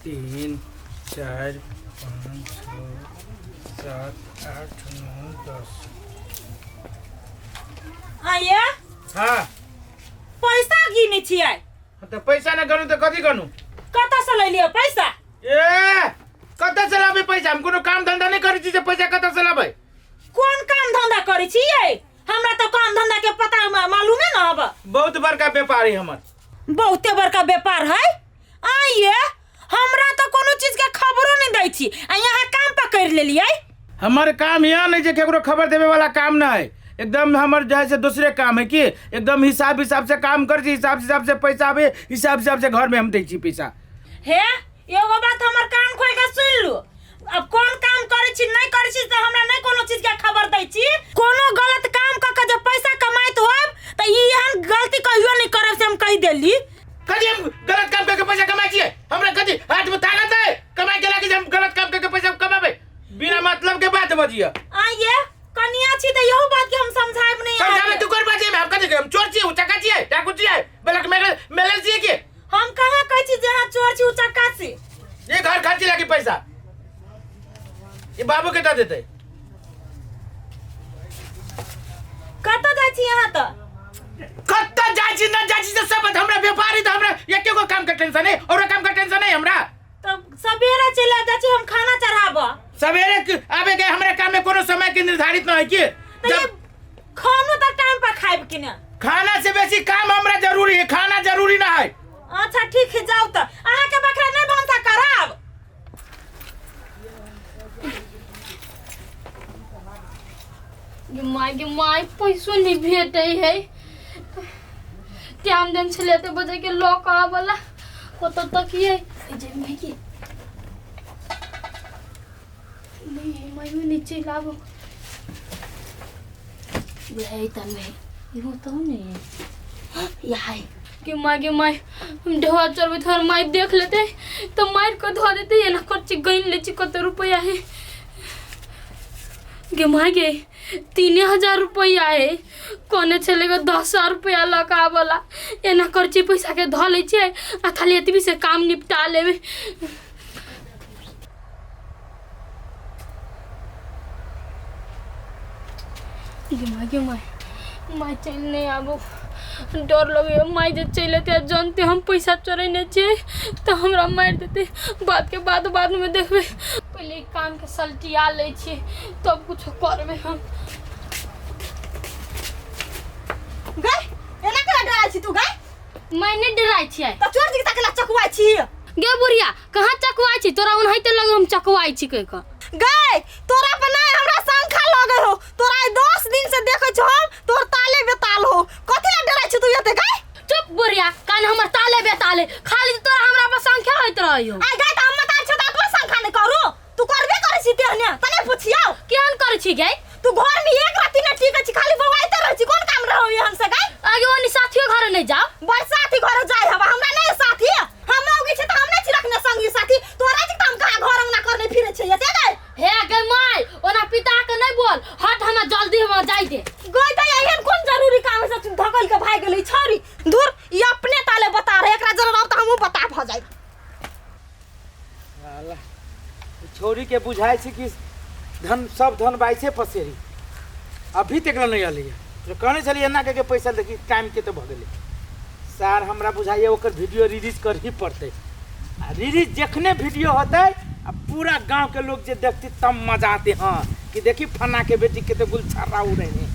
3 4 5 6 7 8 9 10 आये हाँ पैसा गिने छियै तो पैसा ना गनु तो कथी गनु कतऽ से लैलियै पैसा ए कतऽ से लाबे पैसा हम कोनो काम धंधा नहीं करै छी जे पैसा कतऽ से लाबे कोन काम धंधा करै छियै हमरा तो काम धंधा के पता मालूम है ना अब बहुत बड़का व्यापारी हमर बहुते बड़का व्यापार है आइए हमरा तो कोनो चीज के खबरो नहीं दै छी आ यहाँ काम पकड़ लेलियै हमारे काम यहाँ नहीं जे केकरो खबर देवे वाला काम ना है एकदम हमर जैसे दूसरे काम है कि एकदम हिसाब से काम कर छी हिसाब से पैसा आवे हिसाब से घर में हम दै छी पैसा हे एगो बात हमर कान खोल के सुन लू अब कौन काम करे छी नहीं करे छी त हमरा नहीं कोनो चीज के खबर दै छी कोनो गलत काम क के जब पैसा कमाइत होब त ई एहन गलती कहियो नहीं करब से हम कह देली कदी हम गलत काम करके पैसा कमाई छिए हमरा कदी हाथ में ताकत है कमाई के लागी हम गलत काम करके पैसा कमाबे बिना मतलब के बात बजिए आइए कनिया छी त यहू बात के हम समझाइब नहीं समझाबे तू कर बाजे में हम कदी हम चोर छी उचका छी डाकू छी बलक मेले छी के हम कहां कहै छी जहां चोर छी उचका छी ये घर खर्ची लागी पैसा ये बाबू केटा देते कतऽ जाइ छी यहाँ त कत्ता जाइ छी न जाइ छी तो सब हमरा व्यापारी त हमरा एके गो काम के टेंशन है और काम का टेंशन है हमरा तब सवेरे चला जाइ छी हम खाना चढ़ाबो सवेरे आबे के हमरा काम में कोनो समय के निर्धारित न है कि जब खानो त टाइम पर खाइब कि ना खाना से बेसी काम हमरा जरूरी है खाना जरूरी ना है अच्छा ठीक है जाओ त अहाँ के बकरा नहीं भंसा कराब गे माय पैसो नहीं भेटै है टाइम दिन छले त बजे के लॉक आबला कत तक ये जे मैं की नहीं मैं नीचे लाबो बुझाई त मैं यो त नहीं याई के माय हम ढवा चरबे थोर माय देख लेते तो मार को धो देते ये ना खर्च गइन ले छी कत रुपया है गे माय गे 3000 रुपया है कोने चलेगा 10,000 रुपया लगा वाला ये ना खर्ची पैसा के धो ले छी आ खाली एतबी से काम निपटा लेबे गे माय चल नहीं आबो डर लगे माई जे चले थे जानते हम पैसा चोरने छे तो हमरा मार देते बाद में देखबे पहले काम के सल्टिया ले छे तब कुछ करबे हम गई एना कला डराई छी तू गई मैंने डराई छी त चोर जी तकला चकवाई छी गे बुढ़िया कहां चकवाई छी तोरा उनहैते लगे हम चकवाई छी कह का गई तोरा पर नहीं हमरा संखा लगे हो तोरा 10 दिन से देखे छ हम तोर ताले बेताल हो कथि ला डराई छी तू एते गई चुप बुढ़िया कान हमर ताले बेताले खाली तोरा हमरा पर संख्या होइत रहियो आ गई त हम मताल छ त अपन संखा नहीं करू तू करबे करे छी तेहने तने पुछियो केहन करे छी गई तू घर में एक राती न ठीक छी खाली बवाइते रह छी कोन काम रहो यहन से गई आगे ओनी साथियो घर नहीं जाओ बस साथी घर जाय हवा हमरा नहीं साथी हम होगी छ त हम नहीं छी रखने संगी साथी तोरा जी काम कहा घर अंगना करने फिरे छी एते गई हे गे माय ओना पिता के नहीं बोल हट हमरा जल्दी हम जाई दे गई त एहन कोन जरूरी काम है से धकल के भाग गेली छोरी दूर ई अपने ताले बता रहे एकरा जरूर अब त हमहु बता भ जाई अल्लाह छोरी के बुझाई छी कि धन सब धन बाइसे पसेरी अभी तक नहीं आली तो कहने चलिए ना के पैसा देखी टाइम के तो भगले सार हमरा बुझाइए ओकर वीडियो रिलीज कर ही पड़ते आ रिलीज जखने वीडियो होते आ पूरा गांव के लोग जे देखते तब मजा आते हाँ कि देखी फना के बेटी के तो गुलछर्रा उड़े हैं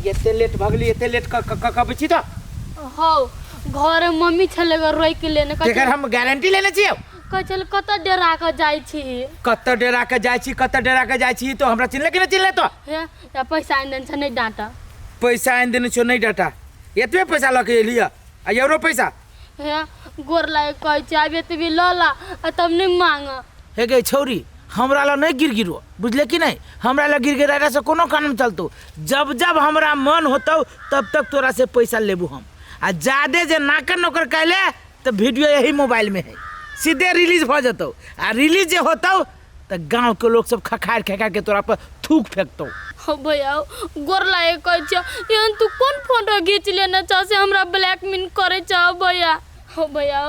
ये लेट भगली ये लेट कब छी तो हो घर मम्मी छलेगा रोई के लेने का तेकर हम गारंटी लेने छी चल कत डेरा के जाई छी कत डेरा के जाई छी तो हमरा चिन्हले कि नहीं चिन्हले तो हे या पैसा आइन देन छ नहीं डांटा पैसा आइन देने छो नहीं डाटा एतबे पैसा लके लिया आ एरो पैसा हे गोर लाए कह छी आबे तबे ल ला तब नहीं मांग हे गई छौरी हमरा ला नहीं गिरो बुझले कि नहीं हमरा ला गिरगिराला से कोनो काम चलतो जब हमरा मन होतो तब तक तोरा से पैसा लेबू हम आ ज्यादा जे नाकर नौकर कहले तो वीडियो यही मोबाइल में है सीधे रिलीज हो जतो आ रिलीज जे होतो तो गांव के लोग सब खखार के तोरा पर थूक फेंकतो हो भैया गोर लागे कह यहाँ तू कौन फोटो खींच लेना चाह से हमरा ब्लैकमेल करे चाह भैया हो भैया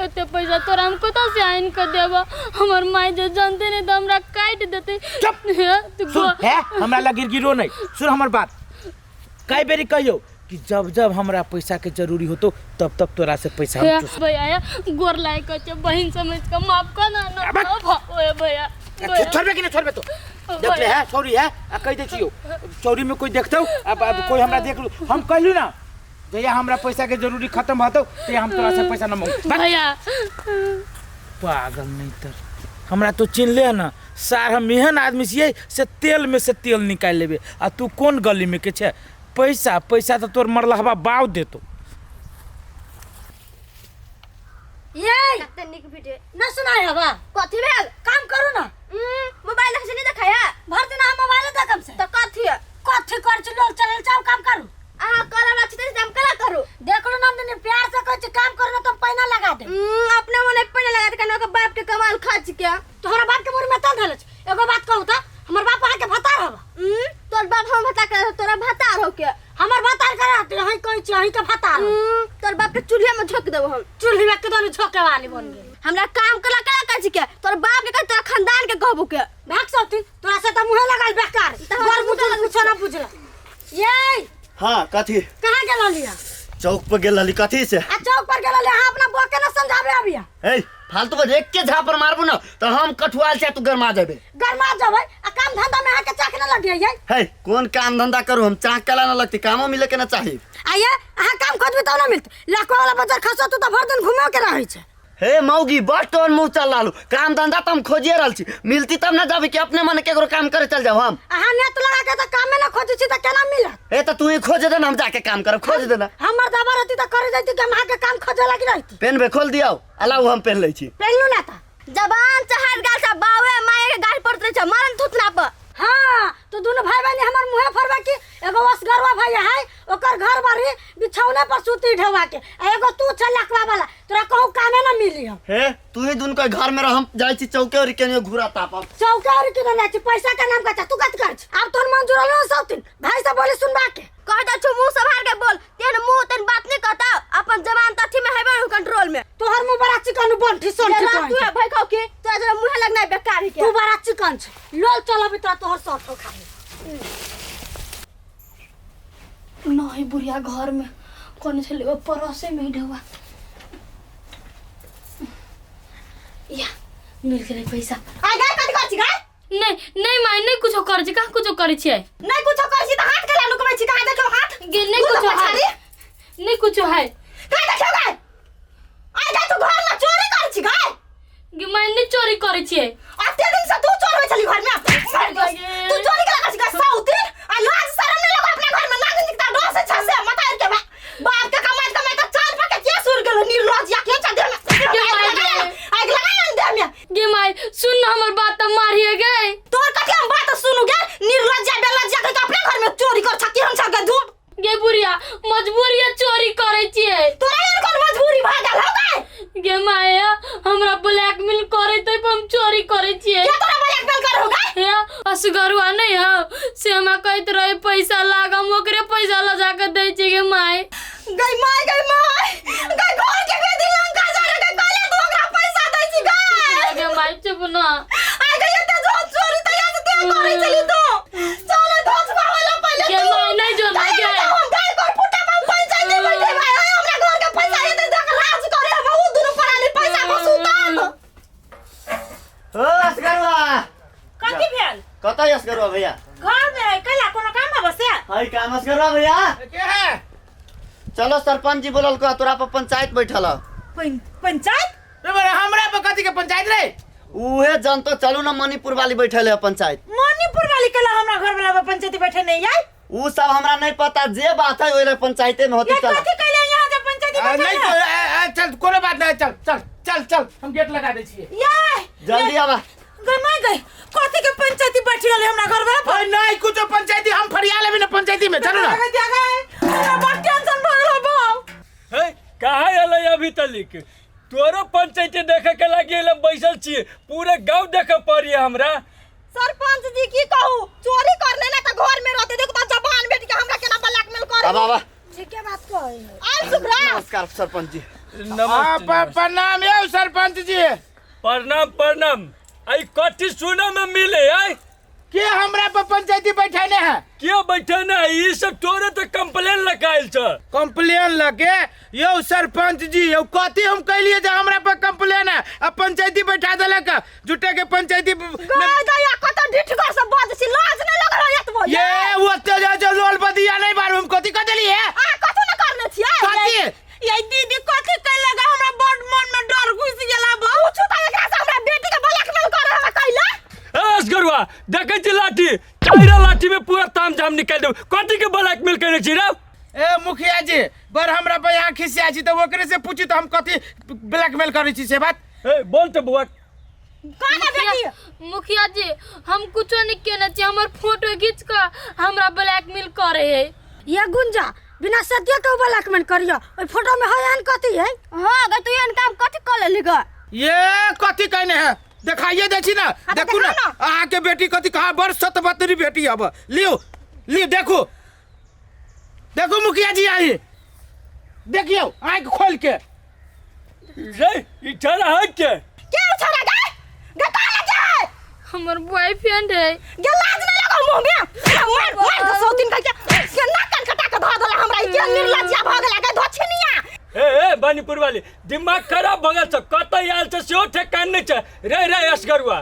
एते पैसा तोरा हम कत से आइन कर देबा हमर माई जो जानते नहीं तो हमरा काट देते तू सुन है हमरा लगी गिरो नहीं सुन हमर बात कई बेरी कहियो कि जब जब हमरा पैसा के जरूरी हो तो तब तब तोरा से पैसा हम चूस भैया गोर लागे कह बहन समझ के माफ कर ना ओए भैया छोड़बे कि नहीं छोड़बे तो देख ले है छोरी है आ कह दे छियो चोरी में कोई देखतौ अब कोई हमरा देख लू हम कहलू ना जया हमरा पैसा के जरूरी खत्म होतो ते हम तोरा से पैसा न मांगू भैया पागल नहीं तर हमरा तो चिन ले ना सार हम एहन आदमी छिए से तेल में से तेल निकाल लेबे आ तू कौन गली में के छे पैसा पैसा तो तोर मरलहबा बाव देतो ये तनिक वीडियो न सुनाय हवा कथि भेल काम करू ना मोबाइल से नहीं देखाया भर दिन हम मोबाइल देखम से त कथि कर चलो चल जाओ काम करू आ करम अच्छे से हम कला करू देख लो नंदनी प्यार से कहै काम करू ना तुम पैना लगा दे अपने मने पैना लगा दे कनो के बाप के कमाल खर्च के तोहरा बाप के मोर में तन धलछ एगो बात कहू त हमर बाप आके भतार हवा तोर बाप हम भता कर तोरा भतार हो के हमर भतार कर हई कहै छी हई के भतार तोर बाप के चूल्हे में झोक देबो हम चूल्हे में के दोने झोके वाली बन गेल हमरा काम कला कहै छी के तोर बाप के तोरा खानदान के कहबो के भाग सती तोरा से त मुहे लगाल बेकार घर मुझे कुछ ना बुझला ये हाँ कथी कहां गेल लिया चौक पर गेल ली कथी से आ चौक पर गेल लिया अपना बो के न समझाबे अबिया ए फालतू को एक के झापर मारबू ना तो हम कठुआल से तू गरमा जाबे गरमा जाबे आ काम धंधा में आके चाक न लगिए ये हे कौन काम धंधा करू हम चाक कला ना लगती कामो मिले के ना चाहिए आये आहा काम खोजबे त न मिलत लाखो वाला बाजार खसो तू त भर दिन घुमे के रहै छै हे मौगी बस तोर मुंह चल लालू काम धंधा तो हम खोजिए रहल छी मिलती तब ना जाबे कि अपने मन केकरो काम करे चल जाओ हम आहा नेट लगा के त काम में न खोजै छी त केना मिलत ए त तू ही खोज दे ना हम जाके काम करब खोज दे ना हमर दबा रहती त करे जाती के मां के काम खोजे लगी रहती पेन बे खोल दियो अलाउ हम पेन लै छी पेलू ना त जबान चहट गाल से बावे माए के गाल पड़त रहे छ मरन थुथना पर हां तो दोनों भाई बहन हमर मुंहे फरबा की एगो असगरवा भाई है ओकर घर बारी बिछौने पर सूती ढवा के एगो तू छ लकवा वाला तोरा कहू कामे न मिली हम हे तू ही दुन के घर में रह हम जाई छी चौके और केनियो घुरा तापब चौके और के ना छी पैसा का नाम का तू कत कर अब तोर मंजूर हो सब दिन भाई से बोली सुनबा के कह जा छु मुंह संभाल के बोल तेन मुंह तेन बात नहीं कहता अपन जबान तथी में हेबे कंट्रोल में तोहर मुंह बड़ा चिकन बंठी सोन के तू भाई कहू के तोरा जरा मुंह लगना बेकार के तू बड़ा चिकन छ लोल चलबे त तोहर सट खा नहीं बुढ़िया घर में कौन चले वो पड़ोसे में ही ढवा या मिल गए पैसा आ गए कट कर छी गए नहीं माय नहीं कुछ कर छी कहां कुछ करे छी नहीं कुछ कर छी त हाथ के लालू कबै छी कहां देखो हाथ गे नहीं कुछ है नहीं कुछ है कहां देखो गए आ जा तू घर में चोरी कर छी गए गे माय नहीं चोरी करे छी आते दिन से तू चोर में चली घर में तू चोरी के लगा छी साउती आ लाज शर्म नहीं लगा अपने घर में नाग निकता डो से छसे मत आर के बाप के कमाई तो चार पे के सुर गेलो निर्लज या के चदर में आग लगा न दे में गे माय सुन हमर बात त मारिए गए तोर कथि हम बात सुनु गे निर्लज बेलज के अपने घर में चोरी कर छकी हम सब झूठ गे बुढ़िया मजबूरी है चोरी करे छी तोरा यार कोन मजबूरी भागल हो गए गे माया हमरा ब्लैकमेल करे त हम चोरी करे छी के तोरा ब्लैकमेल कर हो गए या असगरुआ नहीं हो से हमरा कहत रहे पैसा लागम ओकरे पैसा ला जाके दे छी गे माय गई माय गई घर के बेदी लंका जा रे कहले तू ओकरा पैसा दै छी गई गे माय चुप ना आ गई त जो चोरी त या से करे चली तू चल धोस वाला पहले गे माय नहीं जो ना गे हम गए कर फुटा में पैसा दे बैठे भाई हमरा घर के पैसा ये दे राज करे बहुत दूर पराली पैसा बसूता ओ असगरवा कथि भेल कतै असगरवा भैया घर में कला कोनो काम में बसे हई काम असगरवा भैया के है चलो सरपंच जी बोलल को तोरा पर पंचायत बैठल पंचायत रे हमरा पे कथि के पंचायत रे उहे जनतो चलू ना मणिपुर वाली बैठल है पंचायत मणिपुर वाली कला हमरा घर वाला पंचायती बैठे नहीं आई उ सब हमरा नहीं पता जे बात है ओले पंचायते में होती ये चल कथि कइले यहाँ जब पंचायती बैठे नहीं तो चल कोनो बात नहीं चल चल चल चल हम गेट लगा दे छिए ये जल्दी आवा गई कथि के पंचायती बैठी रहले हमरा घर वाला ओए नहीं कुछ पंचायती हम फरिया लेबे ना पंचायती में चलो ना हमरा बड़ टेंशन भर रहा बा है कहाँ अल अभी तलिक तोरो पंचायती देखे के लगी बैसल छी पूरे गांव देखे पड़ी हमरा सरपंच जी की कहू चोरी कर लेना त घर में रहते देखो त जवान बेटी के हमरा केना ब्लैकमेल करे अब आवा ठीक है बात कहे आल सुभरा नमस्कार सरपंच जी। नमस्ते प्रणाम यौ सरपंच जी। प्रणाम प्रणाम। आई कथी सुने में मिले आई के हमरा पर पंचायती बैठाने हैं? क्यों बैठे ना ये सब तोरे तो कंप्लेन लगाइल छ। कंप्लेन लगे यौ सरपंच जी यौ कथी हम कहलिए जे हमरा पर कंप्लेन है अब पंचायती बैठा देलक जुटे के पंचायती दया कत ढिठगर से बाज छी लाज नहीं लग रहा एतबो ये ओते जो लोल बदिया नहीं बारू हम कथी कह देलिए आ कथु न करने छियै कथी ये दीदी कथी कहलेगा हमरा बड़ मन में डर घुस गेला पूछू त एकरा से हमरा बेटी के ब्लैकमेल करे हमरा कहले असगरुआ देखे छी लाठी चाइरा लाठी में पूरा तामझाम निकाल दे कथी के ब्लैकमेल करे छी रे। ए मुखिया जी बर हमरा पे यहाँ खिसिया छी तो ओकरे से पूछी तो हम कथी ब्लैकमेल करे छी से बात। ए बोल तो बुआ काना बेटी मुखिया जी हम कुछ नहीं केना चाहिए हमर फोटो खींच के हमरा ब्लैकमेल करे है। ये गुंजा बिना सत्य के ब्लैकमेल करियो ओइ फोटो में है कथी है हां अगर तू एन काम कथी कर लेली ग ये कथी कहने है दिखाइए देखी ना देखू ना अहाँ के बेटी कथी कहा बड़ सतबतरी बेटी अब लियो लियो देखो देखो मुखिया जी आई देखियो आँख खोल के रे ई ठहरा है के छोड़ा गए गताला जाए हमर बॉयफ्रेंड है। गे लाज नहीं लगा मुंह में मार दो 100 दिन का के नाक कटा के ध देला हमरा के निर्लज्जा भ गेला के धछनिया ए बानीपुर वाली दिमाग खराब भगल छ कत आयल छ सेहो ठेकान नहीं छ रे असगरुआ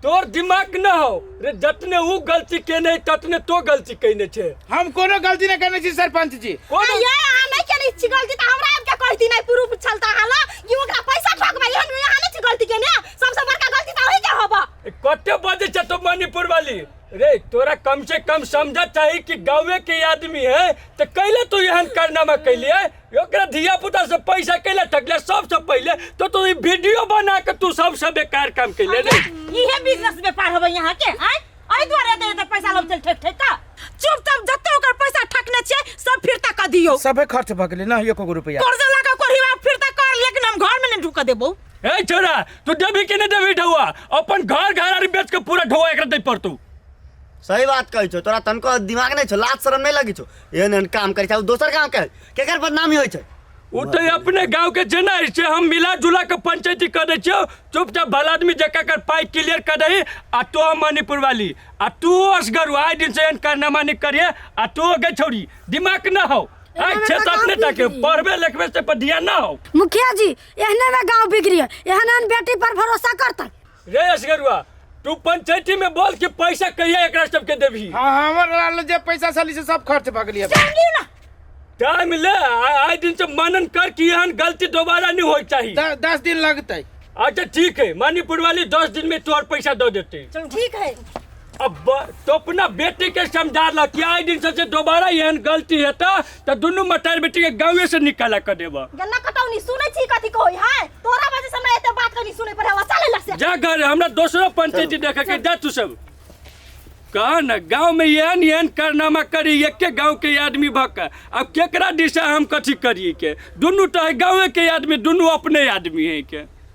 तोर दिमाग न हो रे जतने ऊ गलती केने ततने तो गलती कइने छे। हम कोनो गलती नहीं करने छी सरपंच जी। ये आ नहीं केनी छी गलती त हमरा अब के कहती नहीं प्रूफ चलता हाला कि ओकरा पैसा ठगबा एहन यहाँ नहीं छी गलती केने सबसे बड़का गलती त होई के होबा कते बजे छ तो मणिपुर वाली रे तोरा कम से कम समझ चाहिए कि गाँव के आदमी है तो कैले तू यहाँ कारनामा कैलिए ओकरा धिया पुता से पैसा कैले ठगले सबसे पहले तो तू वीडियो बना के तू सबसे बेकार काम कैले रे। इहे बिजनेस व्यापार होबे यहाँ के आय आई द्वारे दे पैसा लब चल ठक ठक का चुपचाप जत्ते ओकर पैसा ठकने छे सब फिरता क दियो सबे खर्च भ गेलै ना 1 रुपया कर्जा लगा कोरिवा फिरता कर लेकिन हम घर में नहीं ढुका देबो। ए छोरा तू देबी कि नहीं देबी ढौआ अपन घर बेच के पूरा ढौआ एकरा दे पड़तू। सही बात कहै छो तोरा तनको दिमाग नहीं छो लाज शरम नहीं लगी छो एहन काम करे छौ दोसर गांव के केकर बदनामी होय छै उ तो अपने गांव के जना से हम मिला जुला के पंचायती कर दे छियो चुपचाप भला आदमी जका कर पाई क्लियर कर दे आ तो मणिपुर वाली आ तू असगर आइ दिन से कारनामा नहीं करिए आ तू गे छोड़ी दिमाग न हो आई छे अपने ताके पढ़बे लिखबे से पर ध्यान ना हो। मुखिया जी एहने में गांव बिगड़ी है एहन बेटी पर भरोसा करता रे असगरुआ तू पंचायती में बोल कि पैसा कहिया एकरा सबके देबी। हां हमर जे पैसा साली से सब खर्च भ गेलिए जानियो ना टाइम ले आई दिन से मनन कर कि यहां गलती दोबारा नहीं होई चाहिए 10 दिन लगते। अच्छा ठीक है मणिपुर वाली 10 दिन में तोर पैसा दे देते। ठीक है अब तो अपना बेटी के समझा ला कि आई दिन से दोबारा यहन गलती हेता तो दोनों मटार बेटी के गांव से निकाला कर देबा। गन्ना कटौनी सुनै छी कथि कहै है तोरा वजह से हमरा एते बात कनी सुनै पड़े चले लसे जा घर हमरा दूसरा पंचायती देखे के जा तू सब कहा ना गांव में यहन कारनामा करी एक के गांव के आदमी भक अब केकरा दिशा हम कथी करिए के दोनों तो है गांव के आदमी दोनों अपने आदमी है के।